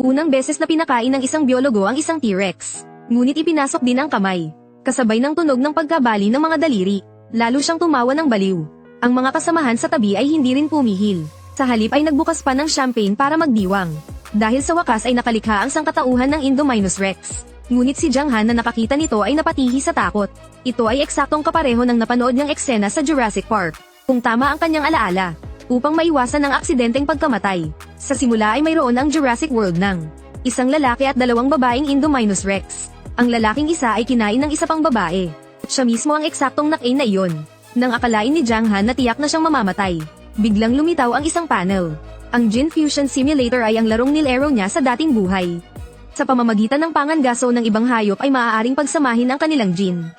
Unang beses na pinakain ng isang biologo ang isang T-Rex. Ngunit ipinasok din ang kamay. Kasabay ng tunog ng pagkabali ng mga daliri. Lalo siyang tumawa ng baliw. Ang mga kasamahan sa tabi ay hindi rin pumihil. Sa halip ay nagbukas pa ng champagne para magdiwang. Dahil sa wakas ay nakalikha ang sangkatauhan ng Indominus Rex. Ngunit si Jiang Han na nakakita nito ay napatihi sa takot. Ito ay eksaktong kapareho ng napanood niyang eksena sa Jurassic Park. Kung tama ang kanyang alaala. Upang maiwasan ang aksidenteng pagkamatay. Sa simula ay mayroon ang Jurassic World ng isang lalaki at dalawang babaeng Indominus Rex. Ang lalaking isa ay kinain ng isa pang babae. Siya mismo ang eksaktong nakain na iyon. Nang akalain ni Jiang Han na tiyak na siyang mamamatay. Biglang lumitaw ang isang panel. Ang Gene Fusion Simulator ay ang larong nilaro niya sa dating buhay. Sa pamamagitan ng pangangaso ng ibang hayop ay maaaring pagsamahin ang kanilang gene.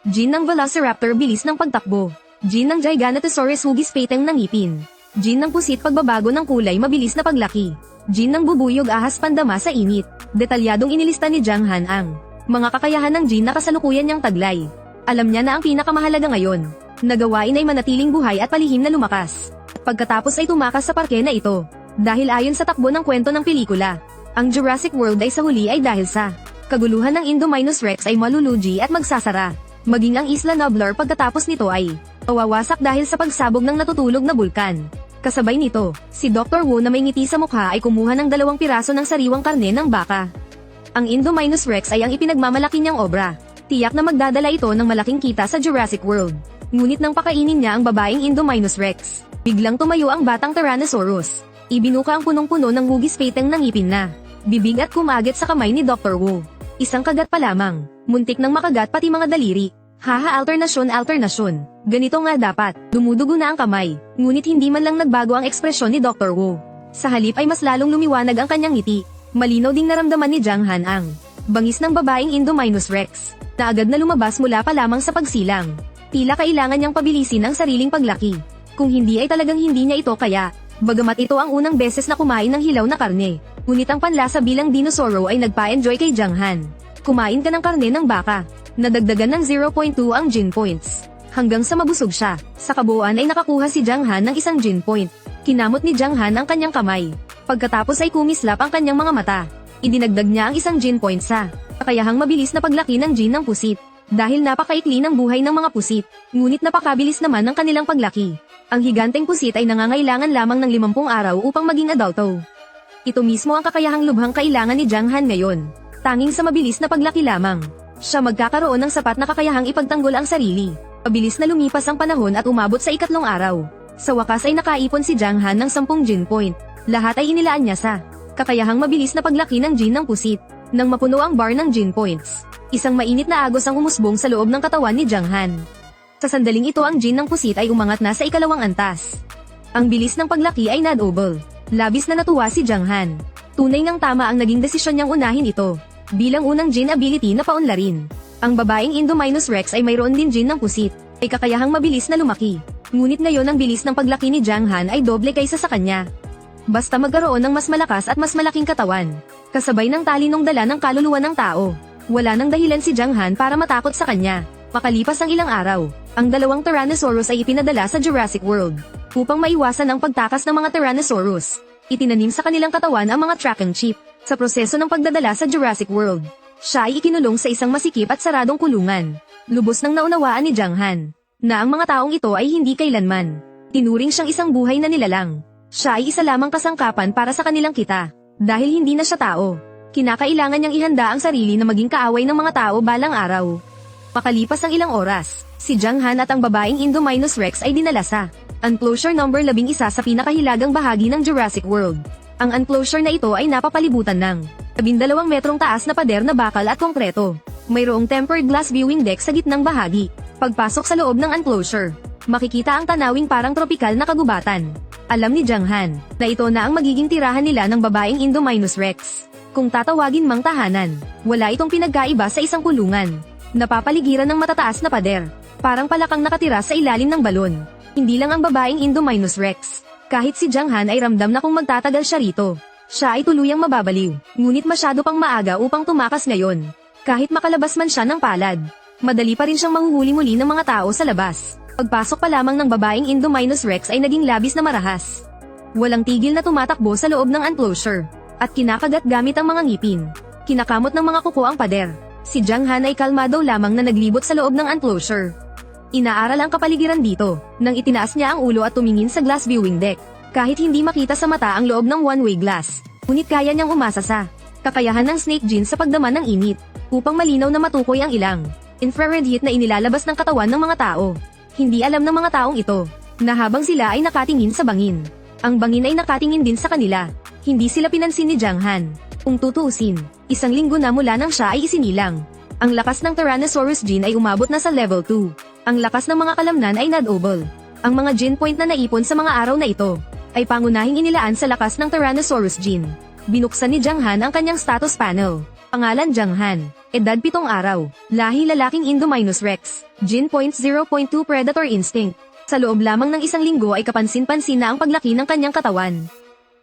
Gene ng Velociraptor, bilis ng pagtakbo. Gene ng Giganotosaurus, hugis pateng ng ngipin. Gene ng pusit, pagbabago ng kulay, mabilis na paglaki. Gene ng bubuyog, ahas, pandama sa init. Detalyadong inilista ni Jiang Han ang mga kakayahan ng gene na kasalukuyan niyang taglay. Alam niya na ang pinakamahalaga ngayon. Nagawain ay manatiling buhay at palihim na lumakas. Pagkatapos ay tumakas sa parke na ito. Dahil ayon sa takbo ng kwento ng pelikula, ang Jurassic World ay sa huli ay dahil sa kaguluhan ng Indominus Rex ay malulugi at magsasara. Maging ang Isla Nublar pagkatapos nito ay mawawasak dahil sa pagsabog ng natutulog na bulkan. Kasabay nito, si Dr. Wu na may ngiti sa mukha ay kumuha ng 2 piraso ng sariwang karne ng baka. Ang Indominus Rex ay ang ipinagmamalaki niyang obra. Tiyak na magdadala ito ng malaking kita sa Jurassic World. Ngunit nang pakainin niya ang babaeng Indominus Rex, biglang tumayo ang batang Tyrannosaurus. Ibinuka ang punong-puno ng hugis pateng ng ngipin na bibig at kumagit sa kamay ni Dr. Wu. Isang kagat pa lamang, muntik nang makagat pati mga daliri. Haha, alternasyon. Ganito nga dapat. Dumudugo na ang kamay, ngunit hindi man lang nagbago ang ekspresyon ni Dr. Wu. Sa halip ay mas lalong lumiwanag ang kanyang ngiti. Malinaw ding naramdaman ni Jiang Han ang bangis ng babaeng Indominus Rex, na agad na lumabas mula pa lamang sa pagsilang. Tila kailangan niyang pabilisin ang sariling paglaki. Kung hindi ay talagang hindi niya ito kaya. Bagamat ito ang unang beses na kumain ng hilaw na karne, ngunit ang panlasa bilang dinosauro ay nagpa-enjoy kay Jiang Han. Kumain ka ng karne ng baka. Nadagdagan ng 0.2 ang gene points. Hanggang sa mabusog siya. Sa kabuuan ay nakakuha si Jiang Han ng isang gene point. Kinamot ni Jiang Han ang kanyang kamay. Pagkatapos ay kumislap ang kanyang mga mata. Idinagdag niya ang isang gene point sa kakayahang mabilis na paglaki ng gene ng pusit. Dahil napakaikli ng buhay ng mga pusit, ngunit napakabilis naman ng kanilang paglaki. Ang higanteng pusit ay nangangailangan lamang ng 50 araw upang maging adulto. Ito mismo ang kakayahang lubhang kailangan ni Jiang Han ngayon. Tanging sa mabilis na paglaki lamang, siya magkakaroon ng sapat na kakayahang ipagtanggol ang sarili. Mabilis na lumipas ang panahon at umabot sa 3 araw. Sa wakas ay nakaipon si Jiang Han ng 10 gene point. Lahat ay inilaan niya sa kakayahang mabilis na paglaki ng gene ng pusit. Nang mapuno ang bar ng gene points, isang mainit na agos ang umusbong sa loob ng katawan ni Jiang Han. Sa sandaling ito ang gene ng pusit ay umangat na sa 2 antas. Ang bilis ng paglaki ay nadouble. Labis na natuwa si Jiang Han. Tunay ngang tama ang naging desisyon niyang unahin ito. Bilang unang gene ability na paunlarin. Ang babaeng Indominus Rex ay mayroon din gene ng pusit, ay kakayahang mabilis na lumaki. Ngunit ngayon ang bilis ng paglaki ni Jiang Han ay doble kaysa sa kanya. Basta magkaroon ng mas malakas at mas malaking katawan. Kasabay ng talinong dala ng kaluluwa ng tao. Wala nang dahilan si Jiang Han para matakot sa kanya. Makalipas ang ilang araw, ang 2 Tyrannosaurus ay ipinadala sa Jurassic World. Upang maiwasan ang pagtakas ng mga Tyrannosaurus, itinanim sa kanilang katawan ang mga tracking chip. Sa proseso ng pagdadala sa Jurassic World, siya ay ikinulong sa isang masikip at saradong kulungan. Lubos nang naunawaan ni Jiang Han na ang mga taong ito ay hindi kailanman tinuring siyang isang buhay na nilalang. Siya ay isa lamang kasangkapan para sa kanilang kita. Dahil hindi na siya tao, kinakailangan niyang ihanda ang sarili na maging kaaway ng mga tao balang araw. Makalipas ang ilang oras, si Jiang Han at ang babaeng Indominus Rex ay dinala sa Enclosure number 11 sa pinakahilagang bahagi ng Jurassic World. Ang enclosure na ito ay napapalibutan ng 12 metrong taas na pader na bakal at konkreto. Mayroong tempered glass viewing deck sa gitnang bahagi. Pagpasok sa loob ng enclosure, makikita ang tanawing parang tropikal na kagubatan. Alam ni Jiang Han na ito na ang magiging tirahan nila ng babaeng Indominus Rex. Kung tatawagin mang tahanan, wala itong pinagkaiba sa isang kulungan. Napapaligiran ng matataas na pader. Parang palakang nakatira sa ilalim ng balon. Hindi lang ang babaeng Indominus Rex. Kahit si Jiang Han ay ramdam na kung magtatagal siya rito, siya ay tuluyang mababaliw. Ngunit masyado pang maaga upang tumakas ngayon. Kahit makalabas man siya ng palad, madali pa rin siyang mahuhuli muli ng mga tao sa labas. Pagpasok pa lamang ng babaeng Indominus Rex ay naging labis na marahas. Walang tigil na tumatakbo sa loob ng enclosure. at kinakagat gamit ang mga ngipin. Kinakamot ng mga kuko ang pader. Si Jiang Han ay kalmado lamang na naglibot sa loob ng enclosure. Inaaral ang kapaligiran dito, nang itinaas niya ang ulo at tumingin sa glass viewing deck. Kahit hindi makita sa mata ang loob ng one-way glass, ngunit kaya niyang umasa sa kakayahan ng snake gene sa pagdaman ng init, upang malinaw na matukoy ang ilang infrared heat na inilalabas ng katawan ng mga tao. Hindi alam ng mga taong ito, na habang sila ay nakatingin sa bangin, ang bangin ay nakatingin din sa kanila. Hindi sila pinansin ni Jiang Han. Kung tutuusin, 1 linggo na mula nang siya ay isinilang. Ang lakas ng Tyrannosaurus gene ay umabot na sa level 2. Ang lakas ng mga kalamnan ay nadouble. Ang mga gene point na naipon sa mga araw na ito, ay pangunahing inilaan sa lakas ng Tyrannosaurus gene. Binuksan ni Jiang Han ang kanyang status panel. Pangalan Jiang Han, edad 7 araw, lahi lalaking Indominus Rex, gene point 0.2 Predator Instinct. Sa loob lamang ng 1 linggo ay kapansin-pansin na ang paglaki ng kanyang katawan.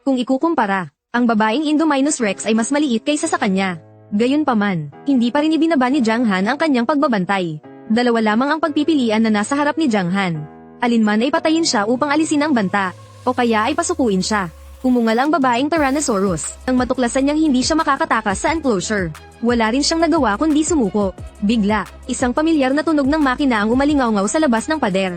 Kung ikukumpara, ang babaeng Indominus Rex ay mas maliit kaysa sa kanya. Gayunpaman, hindi pa rin ibinaba ni Jiang Han ang kanyang pagbabantay. 2 lamang ang pagpipilian na nasa harap ni Jiang Han. Alinman ay patayin siya upang alisin ang banta, o kaya ay pasukuin siya. Umungal ang babaeng Tyrannosaurus, nang matuklasan niyang hindi siya makakatakas sa enclosure. Wala rin siyang nagawa kundi sumuko. Bigla, isang pamilyar na tunog ng makina ang umalingaw-ngaw sa labas ng pader.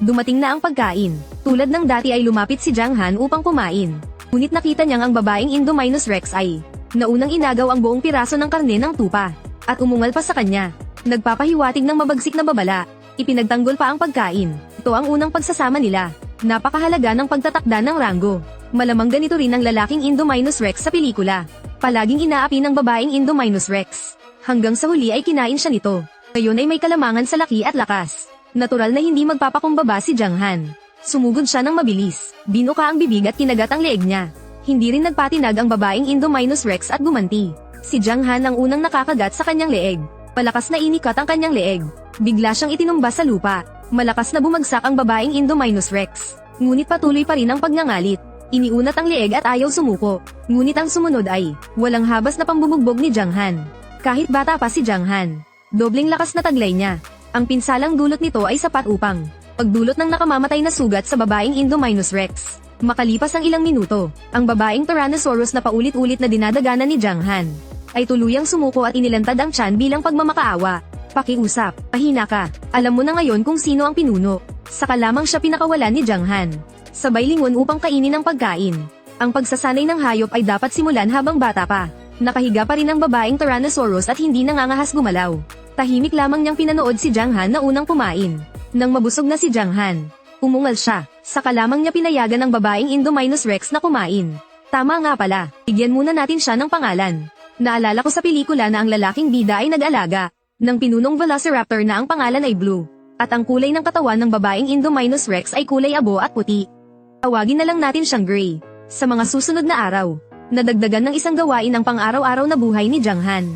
Dumating na ang pagkain. Tulad ng dati ay lumapit si Jiang Han upang kumain. Ngunit nakita niyang ang babaeng Indominus Rex ay naunang inagaw ang buong piraso ng karne ng tupa, at umungal pa sa kanya. Nagpapahiwatig ng mabagsik na babala. Ipinagtanggol pa ang pagkain. Ito ang unang pagsasama nila. Napakahalaga ng pagtatakda ng ranggo. Malamang ganito rin ang lalaking Indominus Rex sa pelikula. Palaging inaapi ng babaeng Indominus Rex. Hanggang sa huli ay kinain siya nito. Ngayon ay may kalamangan sa laki at lakas. Natural na hindi magpapakumbaba si Jiang Han. Sumugod siya ng mabilis. Binuka ang bibig at kinagat ang leeg niya. Hindi rin nagpatinag ang babaeng Indominus Rex at gumanti. Si Jiang Han ang unang nakakagat sa kanyang leeg. Malakas na inikat ang kanyang leeg. Bigla siyang itinumba sa lupa. Malakas na bumagsak ang babaeng Indominus Rex. Ngunit patuloy pa rin ang pagngangalit. Iniunat ang leeg at ayaw sumuko. Ngunit ang sumunod ay walang habas na pambubugbog ni Jiang Han. Kahit bata pa si Jiang Han, dobleng lakas na taglay niya. Ang pinsalang dulot nito ay sapat upang pagdulot ng nakamamatay na sugat sa babaeng Indominus Rex. Makalipas ang ilang minuto, ang babaeng Tyrannosaurus na paulit-ulit na dinadaganan ni Jiang Han ay tuluyang sumuko at inilantad ang tiyan bilang pagmamakaawa. Pakiusap, pahina ka. Alam mo na ngayon kung sino ang pinuno. Saka lamang siya pinakawalan ni Jiang Han. Sabay lingon upang kainin ang pagkain. Ang pagsasanay ng hayop ay dapat simulan habang bata pa. Nakahiga pa rin ang babaeng Tyrannosaurus at hindi nangangahas gumalaw. Tahimik lamang niyang pinanood si Jiang Han na unang kumain. Nang mabusog na si Jiang Han, umungal siya. Saka lamang niya pinayagan ang babaeng Indominus Rex na kumain. Tama nga pala, bigyan muna natin siya ng pangalan. Naalala ko sa pelikula na ang lalaking bida ay nag-alaga ng pinunong Velociraptor na ang pangalan ay Blue. At ang kulay ng katawan ng babaeng Indominus Rex ay kulay abo at puti. Tawagin na lang natin siyang Gray. Sa mga susunod na araw, nadagdagan ng isang gawain ang pang-araw-araw na buhay ni Jiang Han.